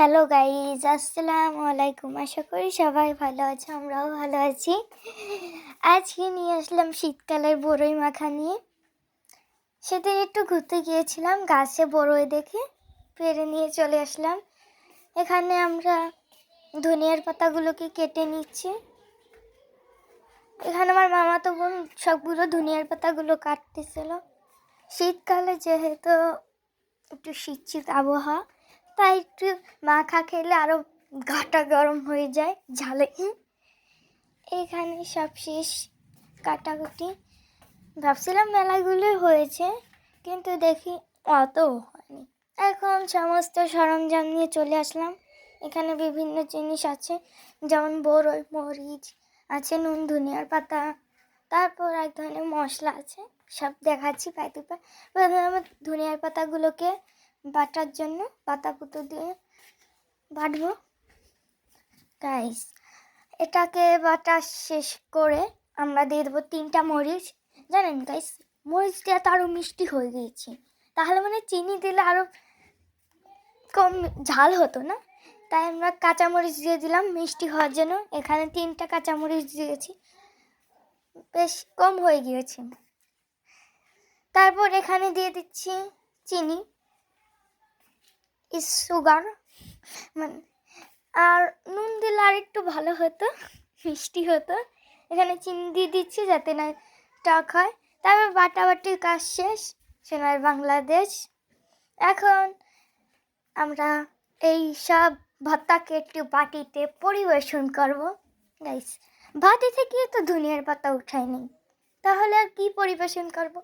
Hello guys, আসসালামু আলাইকুম। আশা করি সবাই ভালো আছে, আমরাও ভালো আছি। আজকে নিয়ে আসলাম শীতকালের বড়ই মাখা নিয়ে। সেদিন একটু ঘুরতে গিয়েছিলাম, গাছে বড়ই দেখে পেড়ে নিয়ে চলে আসলাম। এখানে আমরা ধনিয়ার পাতাগুলোকে কেটে নিচ্ছি। এখানে আমার মামাতো বোন সবগুলো ধনিয়ার পাতাগুলো কাটতেছিল। শীতকালে যেহেতু একটু শীত আবহাওয়া, তাই একটু মাখা খেলে আরও গাটা গরম হয়ে যায় ঝালে। এখানে সব শেষ কাটাকুটি। ভাবছিলাম মেলাগুলো হয়েছে, কিন্তু দেখি অত হয়নি। এখন সমস্ত সরঞ্জাম নিয়ে চলে আসলাম। এখানে বিভিন্ন জিনিস আছে, যেমন বড়ই, মরিচ আছে, নুন, ধনিয়ার পাতা, তারপর এক ধরনের মশলা আছে। সব দেখাচ্ছি পাই টু পাই। প্রথমে ধনিয়ার পাতাগুলোকে বাটার জন্য পাতা পুতো দিয়ে বাটবো গাইস। এটাকে বাটা শেষ করে আমরা দিয়ে দেবো 3টা মরিচ। জানেন গাইস, মরিচ দেওয়া তো আরও মিষ্টি হয়ে গিয়েছে, তাহলে মানে চিনি দিলে আরও কম ঝাল হতো না, তাই আমরা কাঁচামরিচ দিয়ে দিলাম মিষ্টি হওয়ার জন্য। এখানে 3টা কাঁচামরিচ দিয়েছি, বেশ কম হয়ে গিয়েছে। তারপর এখানে দিয়ে দিচ্ছি চিনি, সুগার, মানে আর নুন দিলে আর একটু ভালো হতো, মিষ্টি হতো। এখানে চিনি দিয়ে দিচ্ছি যাতে না টক হয়। তারপর বাটাবাটির কাজ শেষ। সোনার বাংলাদেশ। এখন আমরা এই সব ভর্তাকে একটু বাটিতে পরিবেশন করব গাইস। বাটি থেকে তো ধনিয়ার পাতা উঠায়নি, তাহলে আর কি পরিবেশন করব?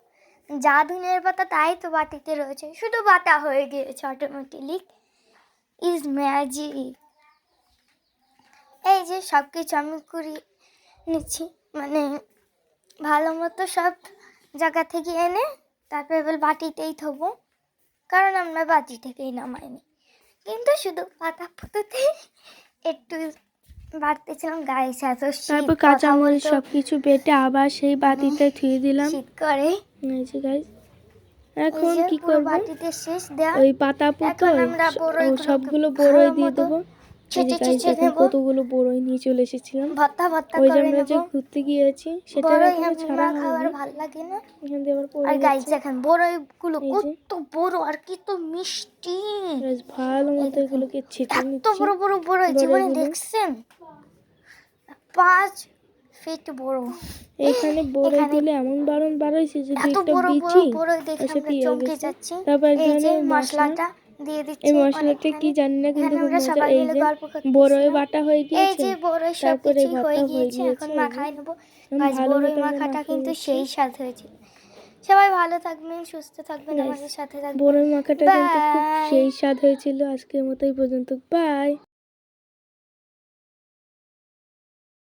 যা ধনিয়ার পাতা তাই তো বাটিতে রয়েছে, শুধু বাটা হয়ে গিয়েছে অটোমেটিকলি। Is magic. এই যে সব কিছু আমি করে নিচ্ছি, মানে ভালো মতো সব জায়গা থেকে এনে তারপর এবার বাটিতেই থবো, কারণ আমরা বাটি থেকেই নামাইনি, কিন্তু শুধু পাতা পুতোতে একটু বাড়তেছিলাম গায়ে এত শীত। তারপর কাঁচামরিচ সবকিছু বেটে আবার সেই বাটিতে ধুয়ে দিলাম। শীত করে এখন কি করব? বাটিতে শেষ দেয়া ওই পাতা পুতো সবগুলো বড়ই দিয়ে দেবো। কতগুলো বড়ই নিয়ে চলে এসেছিলাম। ওই যে আমরা যে ঘুরতে গিয়েছি সেটা এখনো ছাড়া হয়নি। ভালো লাগে না। এখান দিয়ে আবার আর গাইস দেখেন বড়ইগুলো কত বড় আর কত মিষ্টি। ভালো মতো এগুলোকে ছেঁচে নিচ্ছি। এত বড় বড় বড়ই জীবনে দেখছেন? 5 ফিট বড়। এখানে বড়ইগুলো এমন বারণ বাড়াইছে যে এত একটা বড় বড় বিচি বড়ই দেখে আমরা চমকে যাচ্ছি। তারপর এই যে এখানে মশলাটা দিয়ে দিচ্ছি। এই মশলাটা কি জানি না, কিন্তু খুব মজা। এই যে বড়ই বাটা হয়ে এই গিয়েছে, যে বড়ই সব তারপরে কিছু হয়ে গিয়েছে, এখন মাখাই নেবো। বড়ই মাখাটা কিন্তু সেই স্বাদ হয়েছিল। সবাই ভালো থাকবেন, সুস্থ থাকবেন, আমাদের সাথে থাকবেন। বড়ই মাখাটা কিন্তু খুব সেই স্বাদ হয়েছিল। আজকের মতো এই পর্যন্ত, বাই।